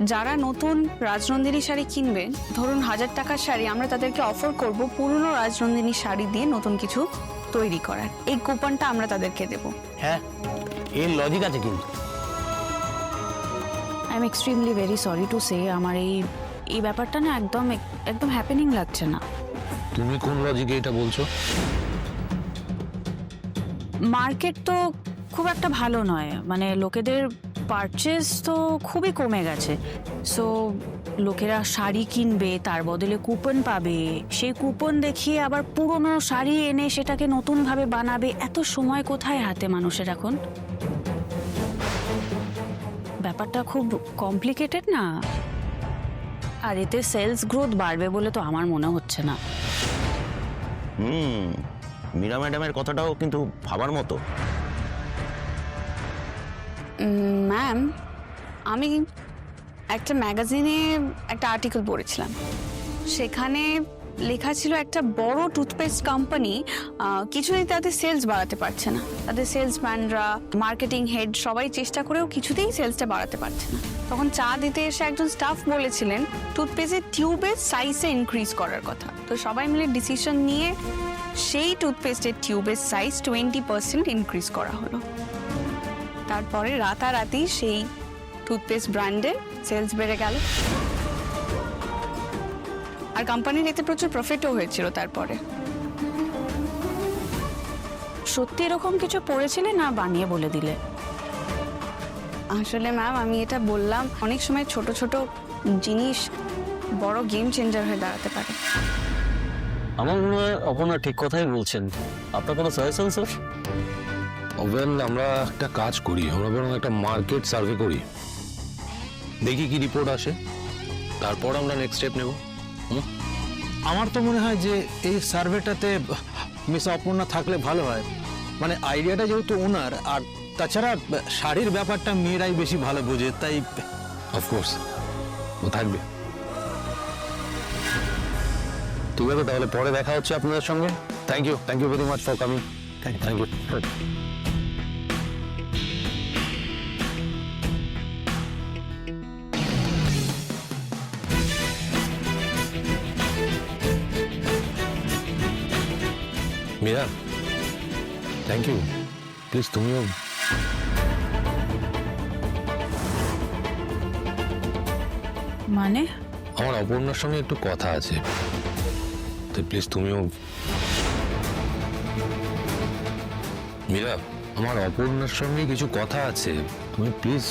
যারা নতুন রাজনন্দিনী শাড়ি কিনবে, ধরুন 1000 টাকার শাড়ি, আমরা তাদেরকে অফার করব পুরনো রাজনন্দিনী শাড়ি দিয়ে নতুন কিছু তৈরি করার। এই কুপনটা আমরা তাদেরকে দেব। হ্যাঁ, এর লজিক আছে কিন্তু। I am extremely very sorry to say, আমার এই ব্যাপারটা না একদম একদম হ্যাপেনিং লাগছে না। তুমি কোন লজিকে এটা বলছো? মার্কেট তো খুব একটা ভালো নয়, মানে লোকেদের পারচেজ তো খুবই কমে গেছে। সো লোকেরা শাড়ি কিনবে, তার বদলে কুপন পাবে, সেই কুপন দেখিয়ে আবার পুরনো শাড়ি এনে সেটাকে নতুনভাবে বানাবে। এত সময় কোথায় হাতে মানুষের এখন? ব্যাপারটা খুব কমপ্লিকেটেড না? আর এতে সেলস গ্রোথ বাড়বে বলে তো আমার মনে হচ্ছে না। মীরা ম্যাডামের কথাটাও কিন্তু ভাবার মতো। ম্যাম, আমি একটা ম্যাগাজিনে একটা আর্টিকেল পড়েছিলাম, সেখানে লেখা ছিল একটা বড় টুথপেস্ট কোম্পানি কিছুতেই তাদের সেলস বাড়াতে পারছে না। তাদের সেলসম্যানরা, মার্কেটিং হেড সবাই চেষ্টা করেও কিছুতেই সেলসটা বাড়াতে পারছে না। তখন চা দিতে এসে একজন স্টাফ বলেছিলেন টুথপেস্টের টিউবের সাইজে ইনক্রিজ করার কথা। তো সবাই মিলে ডিসিশন নিয়ে সেই টুথপেস্টের টিউবের সাইজ 20% ইনক্রিজ করা হলো। তারপরে রাতারাতি সেই টুথপেস্ট ব্র্যান্ডের সেলস বেড়ে গেল, আর কোম্পানির এতে প্রচুর প্রফিটও হয়েছিল। তারপরে সত্যি এরকম কিছু পড়েছিলে না বানিয়ে বলে দিলে? আসলে ম্যাম, আমি এটা বললাম, অনেক সময় ছোট ছোট জিনিস বড় গেম চেঞ্জার হয়ে দাঁড়াতে পারে। আমার মনে হয় আপনারা ঠিক কথাই বলছেন। আপনার কোনো সাজেশন স্যার? ওয়েল, আমরা একটা কাজ করি, আমরা বরং একটা মার্কেট সার্ভে করি, দেখি কি রিপোর্ট আসে, তারপর আমরা নেক্সট স্টেপ নেব। আমার তো মনে হয় যে এই সার্ভেটাতে মিস অপর্ণা থাকলে ভালো হয়। মানে আইডিয়াটা যেহেতু ওনার, আর তাছাড়া শাড়ির ব্যাপারটা মেয়েরাই বেশি ভালো বোঝে, তাই অফকোর্স ও থাকবে। ঠিক আছে, তাহলে পরে দেখা হচ্ছে আপনাদের সঙ্গে। Thank you very much for coming. Thank you. Meera, thank you. Please তুমিও। মানে আমার অপর্ণার সঙ্গে একটু কথা আছে, তো প্লিজ তুমিও। মীরা, আমার অপর্ণার সঙ্গে কিছু কথা আছে, তুমি প্লিজ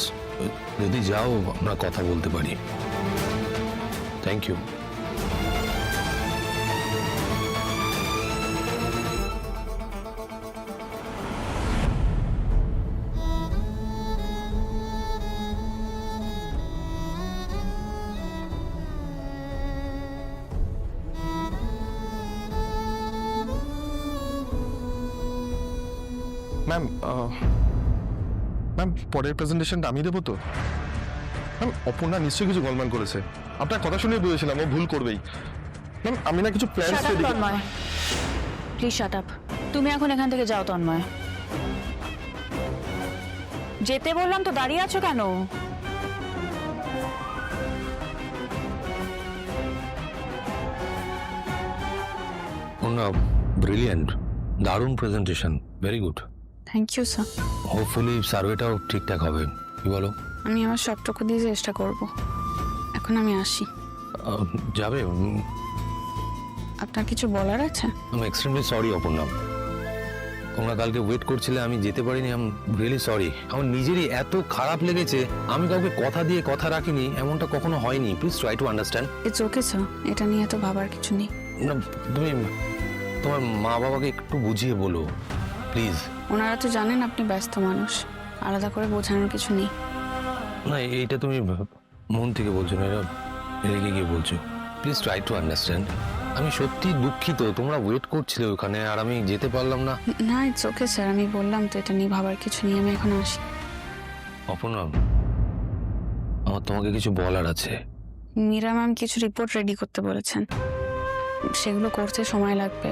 যদি যাও আমরা কথা বলতে পারি। Thank you. ম্যাম, পরের প্রেজেন্টেশনটা আমি দেবো তো? ম্যাম, অপর্ণা নিশ্চয়ই কিছু গোলমাল করেছে। আপনার কথা শুনে বুঝেছিলাম ও ভুল করবেই। ম্যাম, আমি না কিছু plan shut up Tanmay, please shut up. তুমি এখন এখান থেকে যাও তন্ময়। যেতে বললাম তো, দাঁড়িয়ে আছো কেন? অপর্ণা, ব্রিলিয়েন্ট, দারুণ presentation, very good. Thank you sir. Hopefully সার্ভেটাও ঠিকঠাক হবে, কি বলো? আমি আমার সবটুকু দিয়ে চেষ্টা করব। এখন আমি আসি। যাবে? আপনার কিছু বলার আছে? আমি এক্সট্রিমলি সরি অপর্ণা, তোমরা কালকে ওয়েট করছিলে, আমি যেতে পারিনি। I am really sorry. আমার নিজেরই এত খারাপ লেগেছে, আমি কাউকে কথা দিয়ে কথা রাখিনি, এমনটা কখনো হয়নি। Please try to understand. It's okay sir, এটা নিয়ে তো ভাবার কিছু নেই। না, তুমি তোমার মা বাবাকে একটু বুঝিয়ে বলো প্লিজ। ওনারা তো জানেন আপনি ব্যস্ত মানুষ, আলাদা করে বোঝানোর কিছু নেই। না, এইটা তুমি মন থেকে বলছো না, এটা রেগে গিয়ে বলছো। Please try to understand. আমি সত্যি দুঃখিত, তোমরা ওয়েট করছিলে ওখানে আর আমি যেতে পারলাম না। না, ইটস ওকে স্যার, আমি বললাম তো এটা নিয়ে ভাবার কিছু নেই, আমি এখন আসি। অপর্ণা, আমার তোমাকে কিছু বলার আছে। মীরা ম্যাম কিছু রিপোর্ট রেডি করতে বলেছেন, সেগুলো করতে সময় লাগবে।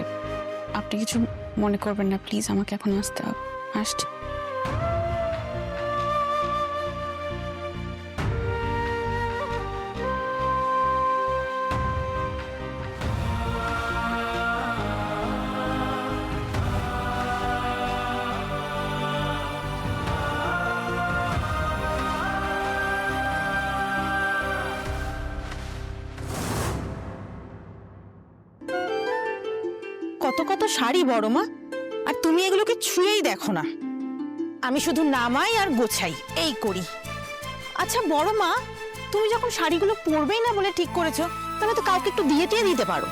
আপনি কিছু মনে করবেন না প্লিজ, আমাকে এখন আসতে হবে। আসছি। কত কত শাড়ি বড় মা, আর তুমি এগুলোকে ছুঁয়েই দেখো না। আমি শুধু নামাই আর গোছাই, এই করি। আচ্ছা বড় মা, তুমি যখন শাড়িগুলো পরবেই না বলে ঠিক করেছো, তবে তো কাউকে একটু দিয়ে দিতে পারো।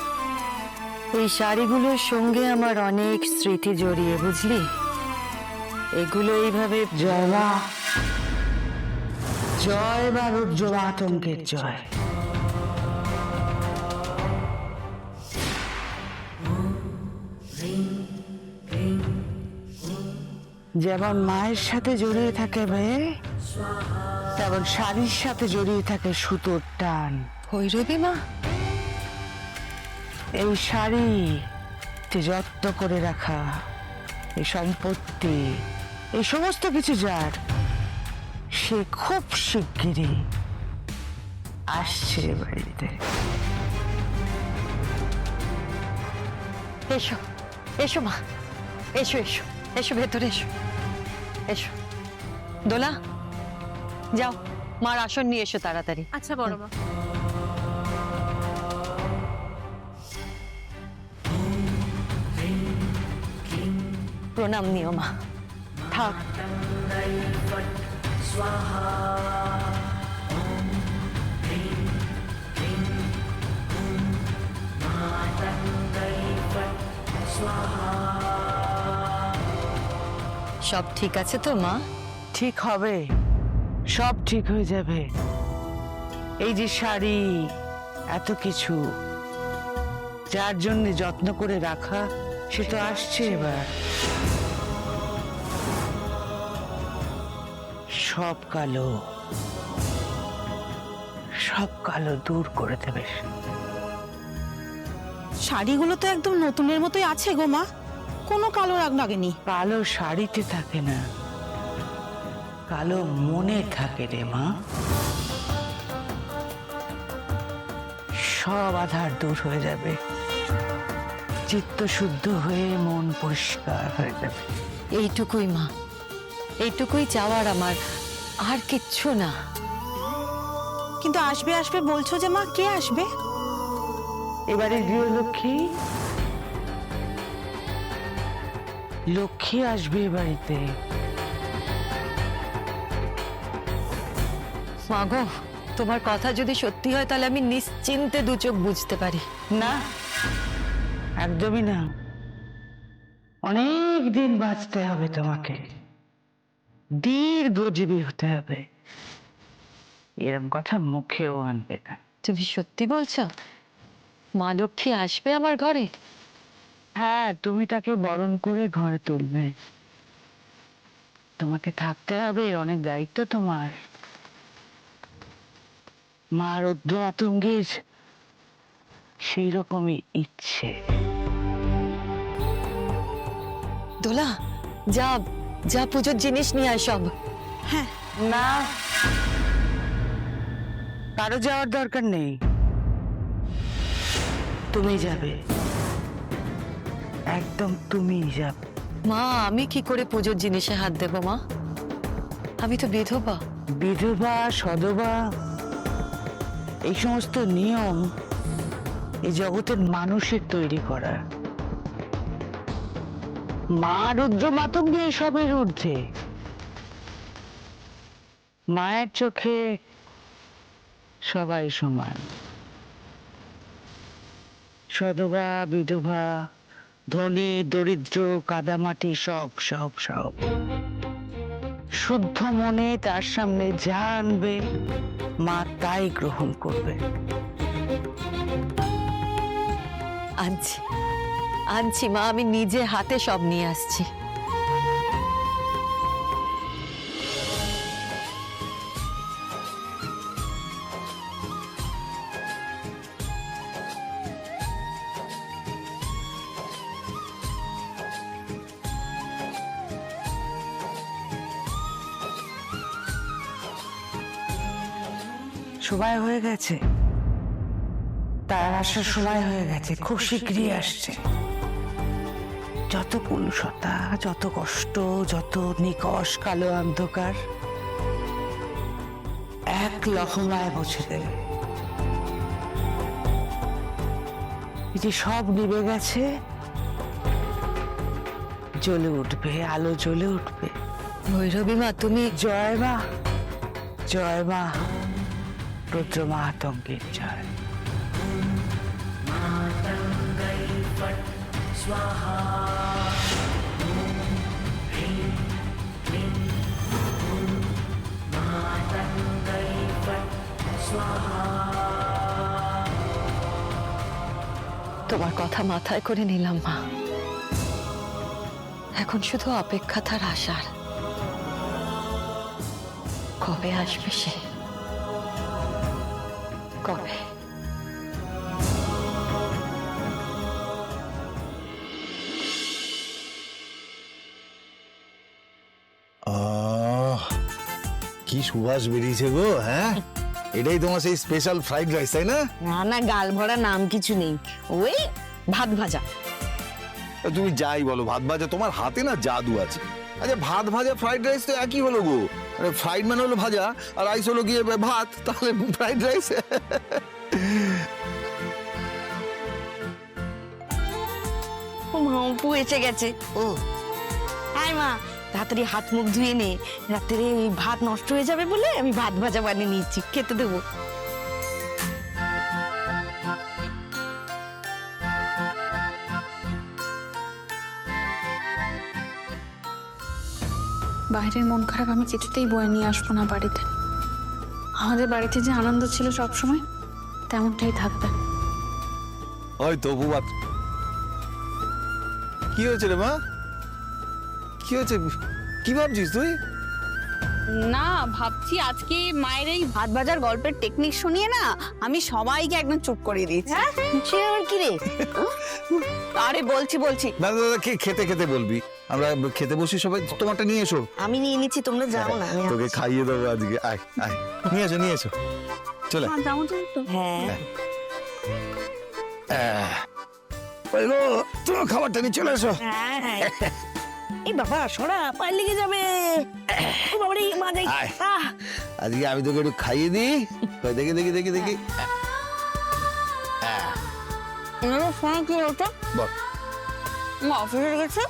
এই শাড়িগুলোর সঙ্গে আমার অনেক স্মৃতি জড়িয়ে, বুঝলি? এগুলো এইভাবে জয় মা, জয় বা রুদ্র আতঙ্কের জয়। যেমন মায়ের সাথে জড়িয়ে থাকে মেয়ে, তেমন শাড়ির সাথে জড়িয়ে থাকে সুতোর টান। ভৈরবী মা, এই শাড়ি যে যত্ন করে রাখা, এই সম্পত্তি, এই সমস্ত কিছু যার, সে খুব শিগগিরই আসছে বাড়িতে। এসো এসো মা, এসো এসো এসো, ভেতরে এসো, এসো। দোলা, যাও মার আসন নিয়ে এসো তাড়াতাড়ি। আচ্ছা বড় মা। প্রণাম নিও মা, থাক। সব ঠিক আছে তো মা? ঠিক হবে, সব ঠিক হয়ে যাবে। এই যে শাড়ি, এত কিছু যার জন্য যত্ন করে রাখা, সে তো আসছে এবার। সব কালো, সব কালো দূর করে দেবে। শাড়িগুলো তো একদম নতুনের মতোই আছে গো মা, কোনো কালো রাগ লাগেনি। কালো শাড়িতে থাকে না, কালো মনে থাকে রে মা। সব আধার দূর হয়ে যাবে, চিত্ত শুদ্ধ হয়ে মন পরিষ্কার হয়ে যাবে। এইটুকুই মা, এইটুকুই চাওয়ার আমার, আর কিচ্ছু না। কিন্তু আসবে আসবে বলছো যে মা, কে আসবে? এবারে গৃহলক্ষ্মী, লক্ষ্মী আসবে এ বাড়িতে। মা গো, তোমার কথা যদি সত্যি হয় তাহলে আমি নিশ্চিন্তে দু চোখ বুঝতে পারি। না, একদমই না। অনেক দিন বাঁচতে হবে তোমাকে, দীর্ঘজীবী হতে হবে। এরকম কথা মুখেও আনবে না। তুমি সত্যি বলছো? মা লক্ষ্মী আসবে আমার ঘরে? হ্যাঁ, তুমি তাকে বরণ করে ঘরে তুলবে। তোমাকে থাকতে হবে, অনেক দায়িত্ব তোমার। মা রুদ্র আতঙ্কের সেই রকমই ইচ্ছে। দোলা, যা যা পুজোর জিনিস নিয়ে আয় সব। হ্যাঁ। না, কারো যাওয়ার দরকার নেই, তুমি যাবে, একদম তুমি যাবে। মা, আমি কি করে পুজোর জিনিসে হাত দেবো মা? আমি তো বিধবা। বিধবা, সধবা, এই সমস্ত নিয়ম এই জগতের মানুষের তৈরি করা। মা রুদ্র মাতঙ্গে এসবের ঊর্ধ্বে। মায়ের চোখে সবাই সমান, সধবা, বিধবা, ধনী, দরিদ্র, কাদামাটি, সব সব সব। শুদ্ধ মনে তার সামনে যা আনবে, মা তাই গ্রহণ করবে। আনছি আনছি মা, আমি নিজে হাতে সব নিয়ে আসছি। সময় হয়ে গেছে, তার আসার সময় হয়ে গেছে, খুব শীঘ্রই আসছে। যত কুলুষতা, যত কষ্ট, যত নিকষ কালো অন্ধকার এক লহমায় মুছে দেবে। এই যে সব নিভে গেছে, জ্বলে উঠবে, আলো জ্বলে উঠবে। ভৈরবী মা তুমি জয় মা, জয় মা, রুদ্র মাহাতঙ্গের জয়। তোমার কথা মাথায় করে নিলাম মা। এখন শুধু অপেক্ষা তার আসার। কবে আসবে সে? কবে? কি সুবাস বেরিয়েছে গো, হ্যাঁ? এটাই তোমার সেই স্পেশাল ফ্রাইড রাইস, তাই না? না না, গাল ভরা নাম কিছু নেই, ওই ভাত ভাজা। তুমি যাই বলো, ভাত ভাজা, তোমার হাতে না জাদু আছে। আচ্ছা, ভাত ভাজা ফ্রাইড রাইস তো একই হলো গো। ফ্রাইড মানে হলো ভাজা, আর রাইস হলো গিয়ে ভাত, তাহলে ফ্রাইড রাইস। অপু এসে গেছে। ও হাই মা, তাড়াতাড়ি হাত মুখ ধুয়ে নে, রাত্রে ভাত নষ্ট হয়ে যাবে বলে আমি ভাত ভাজা বানিয়ে নিয়েছি, খেতে দেবো। বাইরের মন খারাপ আমি কিছুতেই বয়ে নিয়ে আসবো না বাড়িতে। আমাদের বাড়িতে যে আনন্দ ছিল সব সময়, তেমনটাই থাকবে। ওই তো বুবাত, কি হয়েছে রে মা? কি হয়েছে? কি ভাবছিস তুই? না, ভাবছি আজকে মায়ের এই ভাত ভাজার গল্পের টেকনিক শুনিয়ে না আমি সবাইকে একদম চুপ করিয়ে দিয়েছি। সে আবার কি রে? আরে বলছি না দাদা, খেতে খেতে বলবি, আমরা খেতে বসি সবাই। তোমারটা নিয়ে এসো। আমি নিয়ে নিচ্ছি, তোমরা যাও না। আমি তোকে খাইয়ে দেবো আজকে। আয় আয়, নিয়ে এসো নিয়ে এসো, চলে। হ্যাঁ, ওই গো, তোমার খাবারটা নিয়ে চলে এসো। হ্যাঁ হ্যাঁ। এই বাবা সরা, পায়ে লেগে যাবে। ও বাবা রে, মা যাই। আয়। আজকে আমি তোকে একটু খাইয়ে দিই। কই, দেখি দেখি দেখি দেখি। ফোনে কি হতো? বল। অফিসে গেছে,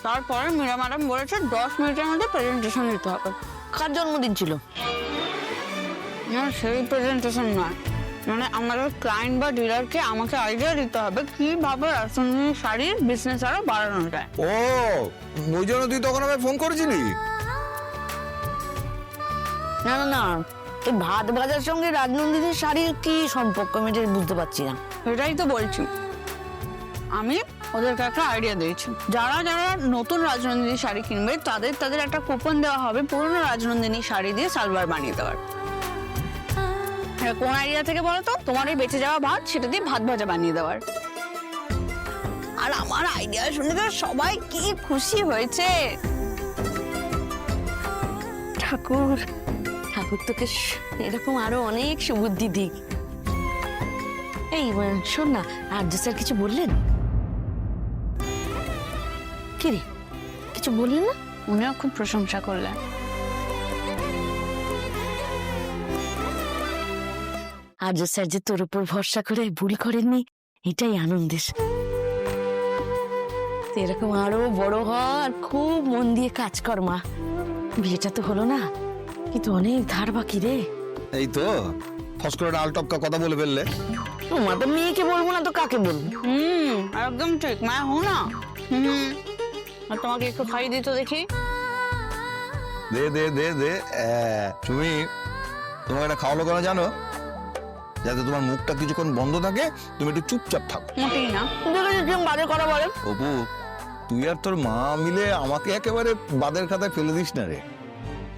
তারপরে মীরা ম্যাডাম বলেছে 10 মিনিটের মধ্যে প্রেজেন্টেশন দিতে হবে। কার জন্মদিন ছিল? না, সেই প্রেজেন্টেশন নয়, মানে আমাদের ক্লায়েন্ট বা ডিলারকে আমাকে আইডিয়া দিতে হবে কিভাবে রাজনন্দিনী শাড়ির বিজনেস আরো বাড়ানো যায়। ও, ওই জন্য তুই তখন আমায় ফোন করেছিলি? না না না, এই ভাত ভাজার সঙ্গে রাজনন্দিনীর শাড়ির কি সম্পর্ক আমি এটা বুঝতে পারছি না। এটাই তো বলছি, আমি ওদেরকে একটা আইডিয়া দিয়েছি। যারা যারা নতুন রাজনন্দিনী শাড়ি কিনবে তাদের একটা কুপন দেওয়া হবে পুরনো রাজনন্দিনী শাড়ি দিয়ে সালোয়ার বানিয়ে দেওয়ার। কোন আইডিয়া থেকে বলো তো? তোমার এই বেঁচে যাওয়া ভাত, সেটা দিয়ে ভাত ভাজা বানিয়ে দেওয়ার। আর আমার আইডিয়া শুনে তো সবাই কি খুশি হয়েছে। ঠাকুর ঠাকুর তোকে এরকম আরো অনেক সুবুদ্ধি দিক। এই শোন না, আর্য স্যার কিছু বললেন? কি রে, কিছু বললেন না? উনিও খুব প্রশংসা করলেন। আর্য স্যার যে তোর উপর ভরসা করে ভুল করেননি, এটাই আনন্দের। এরকম আরো বড় হ আর খুব মন দিয়ে কাজ কর মা। বিয়েটা তো হলো না, কিন্তু অনেক ধার বাকি রে। এই তো ফস করে ডাল টপকা কথা বলে ফেললে। তোমার তো মেয়েকে বলবো না তো কাকে বলবো? একদম ঠিক, মা হো না। আর তোমাকে একটু খাইয়ে দিত দেখি। দে দে দে দে। তুমি তোমাকে এটা খাওয়ালো কেন জানো? যাতে তোমার মুখটা কিছুক্ষণ বন্ধ থাকে, তুমি একটু চুপচাপ থাকো। মোটেই না। বাজে কথা বলে। অপু, তুই আর তোর মা মিলে আমাকে একেবারে বাদের খাতায় ফেলে দিস না রে।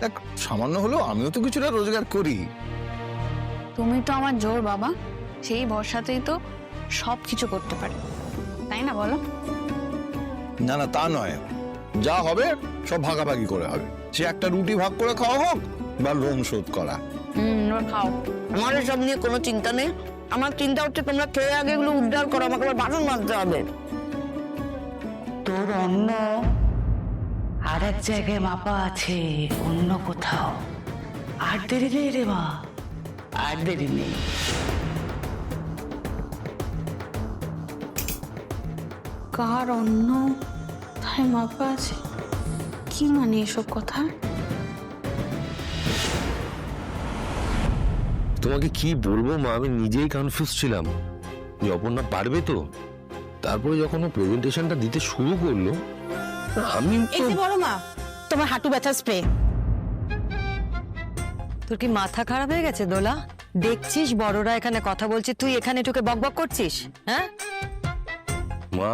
দেখ, সামান্য হলেও আমিও তো কিছুটা রোজগার করি। তুমি তো আমার জোর বাবা, সেই ভরসাতেই তো সব কিছু করতে পারি, তাই না বলো? না না, তা নয়, যা হবে সব ভাগাভাগি করে হবে। সে একটা রুটি ভাগ করে খাওয়া হোক বা লোন শোধ করা। খাও। আমার সব নিয়ে কোনো চিন্তা নেই। আমার চিন্তা হচ্ছে তোমরা খেয়ে আগে এগুলো উদ্ধার করো, আমাকে আবার বাসন মাজতে হবে। তোর অন্য আর এক জায়গায় মাপা আছে, অন্য কোথাও। আর দেরি নেই রে মা, আর দেরি নেই। কার অন্য, তার মাথায় মাপা আছে? কি মানে এসব কথা? তোমাকে কি বলবো মা, আমি নিজেই কনফিউজ ছিলাম যে অপর্ণা পারবে তো। তারপরে যখন ও প্রেজেন্টেশনটা দিতে শুরু করলো, আমি এই যে বড় মা, তোমার হাঁটু ব্যথার স্প্রে। তোর কি মাথা খারাপ হয়ে গেছে দোলা? দেখছিস বড়রা এখানে কথা বলছে, তুই এখানে ঢুকে বকবক করছিস? হ্যাঁ মা,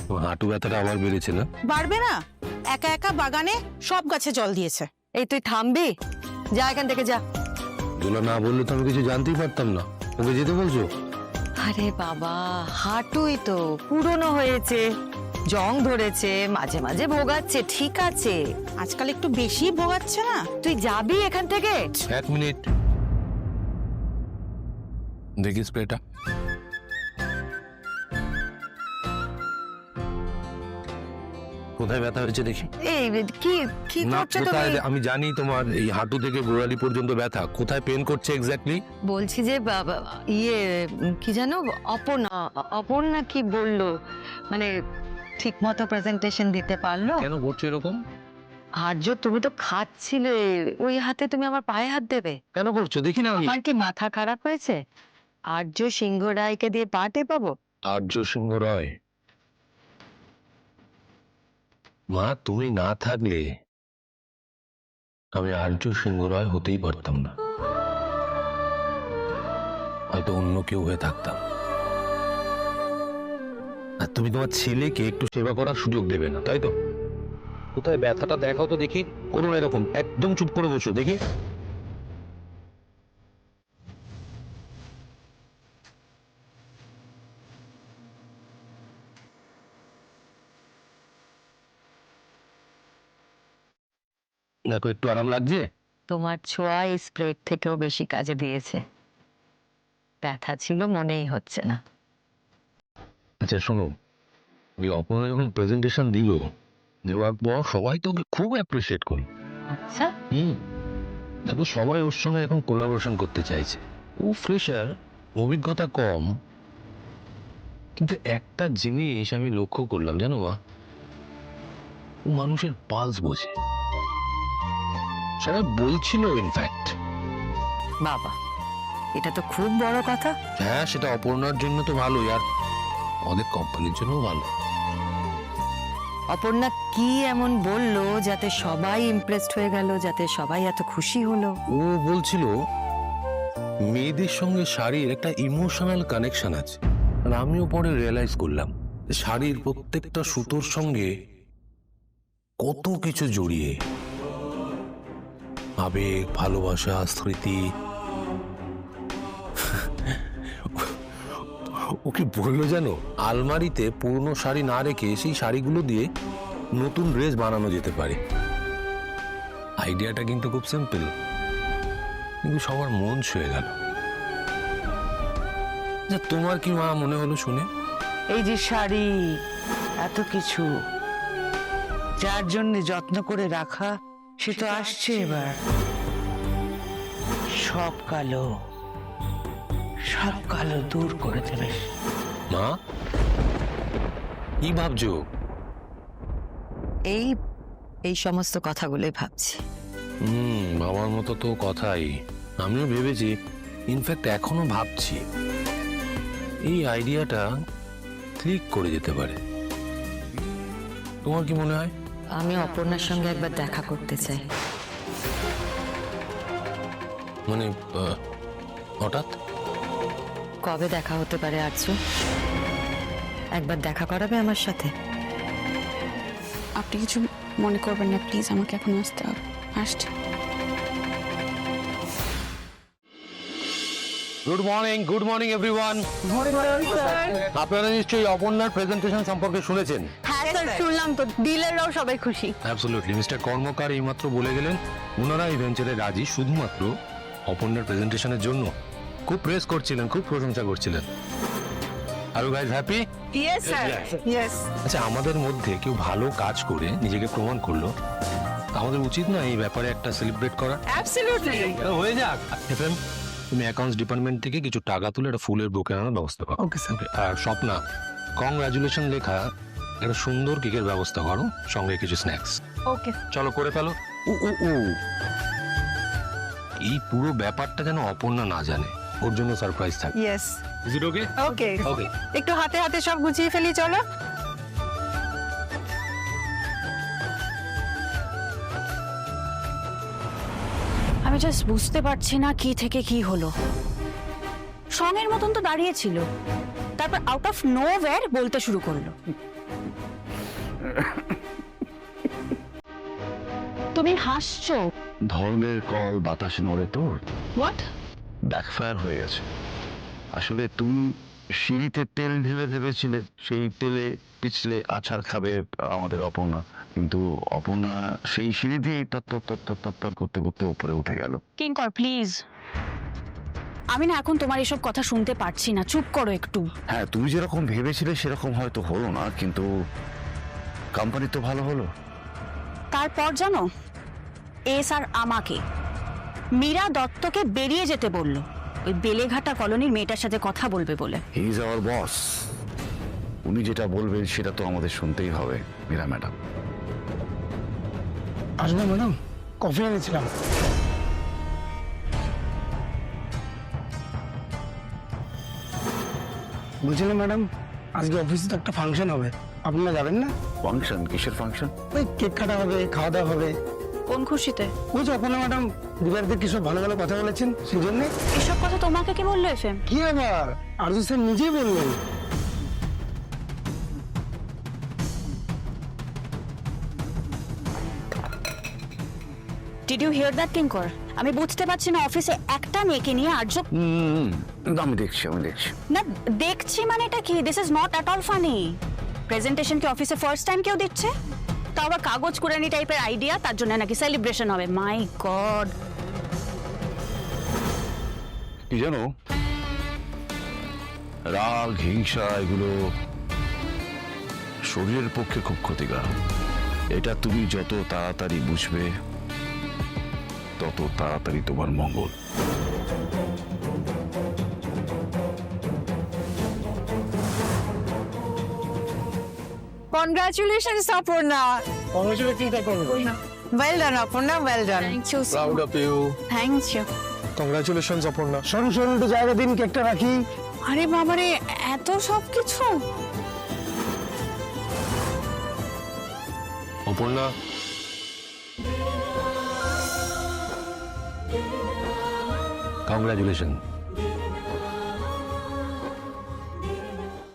তোমার হাঁটু ব্যথাটা আবার বেড়েছে না? বাড়বে না? একা একা বাগানে সব গাছে জল দিয়েছে। এই তুই থামবি? যা এখান থেকে যা। দোলা না বললে তো আমি কিছু জানতেই পারতাম না। ওকে যেতে বলছো? আরে বাবা, হাঁটুই তো পুরনো হয়েছে, জং ধরেছে, মাঝে মাঝে ভোগাচ্ছে, ঠিক আছে। আজকাল একটু বেশি ভোগাচ্ছে না? তুই যাবি এখান থেকে? 1 মিনিট, দেখি স্প্রেটা। কোথায় ব্যথা হয়েছে দেখি? এই কি কি না, করছো কোথায়? তুমি? আমি জানি তোমার এই হাঁটু থেকে গোড়ালি পর্যন্ত ব্যথা। কোথায় পেন করছে এক্স্যাক্টলি? বলছি যে ইয়ে কি জানো, অপর্ণা অপর্ণা কি বললো, মানে ঠিক মতো প্রেজেন্টেশন দিতে পারলো? কেন করছো এরকম? আর্য, তুমি তো খাচ্ছিলে, ওই হাতে তুমি আমার পায়ে হাত দেবে? কেন করছো দেখি না। আমার কি মাথা খারাপ হয়েছে? আর্য সিংহ রায়কে দিয়ে পা টেপাবো? আর্য সিংহ রয়? মা, তুমি না থাকলে আমি আর্য সিংহ রয় হতেই পারতাম না। হয়তো অন্য কেউ হয়ে থাকতাম। আর তুমি তোমার ছেলেকে একটু সেবা করার সুযোগ দেবে না, তাই তো? কোথায় ব্যথাটা দেখাও তো দেখি। কোনো এরকম একদম চুপ করে বসো দেখি। দেখো, একটু আরাম লাগছে? তোমার ছোঁয়া এই স্প্রেড থেকেও বেশি কাজে দিয়েছে। ব্যথা ছিল মনেই হচ্ছে না। আচ্ছা শোনো, ওই অপর্ণা যখন প্রেজেন্টেশন দিল, দেওয়ার পর সবাই তো ওকে খুব অ্যাপ্রিসিয়েট করি। আচ্ছা, তারপর সবাই ওর সঙ্গে এখন কোলাবোরেশন করতে চাইছে। ও ফ্রেশার, অভিজ্ঞতা কম, কিন্তু একটা জিনিস আমি লক্ষ্য করলাম জানো মা, ও মানুষের পালস বোঝে। সবাই বলছিল ইনফ্যাক্ট। বাবা, এটা তো খুব বড় কথা। হ্যাঁ, সেটা অপর্ণার জন্য তো ভালোই, আর আমাদের কোম্পানির জন্য ভালো। অপর্ণা কি এমন বললো যাতে সবাই ইমপ্রেসড হয়ে গেল, যাতে সবাই এত খুশি হলো? ও বলছিল মেয়েদের সঙ্গে শাড়ির একটা ইমোশনাল কানেকশন আছে। আর আমিও পরে রিয়েলাইজ করলাম শাড়ির প্রত্যেকটা সুতোর সঙ্গে কত কিছু জড়িয়ে, আবেগ, ভালোবাসা, স্মৃতি। ও কি বললো জানো, আলমারিতে পুরনো শাড়ি না রেখে সেই শাড়িগুলো দিয়ে নতুন ড্রেস বানানো যেতে পারে। আইডিয়াটা কিন্তু খুব সিম্পল, কিন্তু সবার মন ছুঁয়ে গেল। তোমার কি মা মনে হলো শুনে? এই যে শাড়ি, এত কিছু, যার জন্য যত্ন করে রাখা, সে তো আসছে এবার। সব কালো, সব কালো দূর করে দেবে। মা, কি ভাবছো? এই এই সমস্ত কথাগুলোই ভাবছি। বাবার মতো তো কথাই আমিও ভেবেছি, ইনফ্যাক্ট এখনো ভাবছি এই আইডিয়াটা ক্লিক করে যেতে পারে। তোমার কি মনে হয়? আমি অপর্ণার সঙ্গে একবার দেখা করতে চাই। মানে হঠাৎ কবে দেখা হতে পারে আর্য? একবার দেখা করাবে আমার সাথে? আপনি কিছু মনে করবেন না প্লিজ, আমাকে এখন আসতে হবে। আসছি। Good morning everyone. আপনারা নিশ্চয়ই অপর্ণার প্রেজেন্টেশন সম্পর্কে শুনেছেন। হ্যাঁ স্যার, শুনলাম তো। ডিলাররাও সবাই খুশি। অ্যাবসলিউটলি, মিস্টার কর্মকার এইমাত্র বলে গেলেন ওনারা এই ভেঞ্চারে রাজি শুধুমাত্র অপর্ণার প্রেজেন্টেশনের জন্য। খুব প্রেস করছিলেন, খুব প্রশংসা করছিলেন। Are you guys happy? Yes sir, yes. আচ্ছা, আমাদের মধ্যে কেউ ভালো কাজ করে নিজেকে প্রমাণ করলো, আমাদের উচিত না এই ব্যাপারে একটা সেলিব্রেট করা? অ্যাবসলিউটলি। হয়ে যাক। এফএম, তুমি অ্যাকাউন্টস ডিপার্টমেন্ট থেকে কিছু টাকা তুলে একটা ফুলের বুকে আনার ব্যবস্থা করো। Okay sir. আর স্বপ্না, কংগ্রাচুলেশন লেখা একটা সুন্দর কেকের ব্যবস্থা করো, সঙ্গে কিছু স্ন্যাক্স। ওকে। চলো করে ফেলো। ও ও ও, এই পুরো ব্যাপারটা যেন অপর্ণা না জানে, ওর জন্য সারপ্রাইজ থাকে। ইয়েস। ইজ ইট ওকে? ওকে। ওকে। একটু হাতে হাতে সব গুছিয়ে ফেলি, চলো। আমি জাস্ট বুঝতে পারছি না কি থেকে কি হলো। সঙ্গের মতন তো দাঁড়িয়েছিল, তারপর আউট অফ নোওয়্যার বলতে শুরু করলো। তুমি হাসছো? ধর্মের কল বাতাসে নড়ে তোর হোয়াট? ব্যাকফায়ার হয়ে গেছে। আসলে তুমি সিঁড়িতে তেল ঢেলে ভেবেছিলে সেই তেলে পিছলে আছাড় খাবে আমাদের অপর্ণা, কিন্তু অপর্ণা সেই সিঁড়ি দিয়ে তত্তর করতে করতে উপরে উঠে গেল। কিঙ্কর প্লিজ, আমি না এখন তোমার এসব কথা শুনতে পারছি না, চুপ করো একটু। হ্যাঁ, তুমি যেরকম ভেবেছিলে সেরকম হয়তো হলো না, কিন্তু কোম্পানি তো ভালো হলো। তারপর জানো, এস আর আমাকে মীরা দত্তকে বেরিয়ে যেতে বললো ওই বেলেঘাটা কলোনির মেয়েটার সাথে কথা বলবে বলে। হি ইজ আওয়ার বস, উনি যেটা বলবেন সেটা তো আমাদের শুনতেই হবে। মীরা ম্যাডাম আসবে ম্যাডাম, কফি এনেছিলাম। বুঝলেন ম্যাডাম, আজকে অফিসে তো একটা ফাংশন হবে, আপনারা যাবেন না? ফাংশন? কিসের ফাংশন? ওই কেক কাটা হবে, খাওয়া দাওয়া হবে। কোন খুশিতে? ওই যে আপনারা ম্যাডাম দিবারদের কি সব ভালো ভালো কথা বলেছেন, সেই জন্যে। এসব কথা তোমাকে কে বললো এফএম? কি আবার আরজু স্যার নিজেই বললেন। ডিড ইউ হিয়ার দ্যাট কিঙ্কর? আমি বুঝতে পারছি না অফিসে একটা মেয়েকে নিয়ে আর্য। আমি দেখছি। না দেখছি মানে এটা কি? This is not at all funny. Presentation কি অফিসে ফার্স্ট টাইম কেউ দিচ্ছে? তাও আবার কাগজ কুড়ানি টাইপের আইডিয়া, তার জন্য নাকি সেলিব্রেশন হবে। মাই গড। কি জানো, রাগ হিংসা এগুলো শরীরের পক্ষে খুব ক্ষতিকারক। এটা তুমি যত তাড়াতাড়ি বুঝবে তত তাড়াতাড়ি তোমার মঙ্গল। Congratulations Aparna. Well done Aparna, well done. Thank you. Proud of you. Thank you. Congratulations Aparna. সরু সরু একটু জায়গা দিন, কেকটা রাখি। আরে বাবারে, এত সব কিছু! অপর্ণা, কংগ্রাচুলেশন।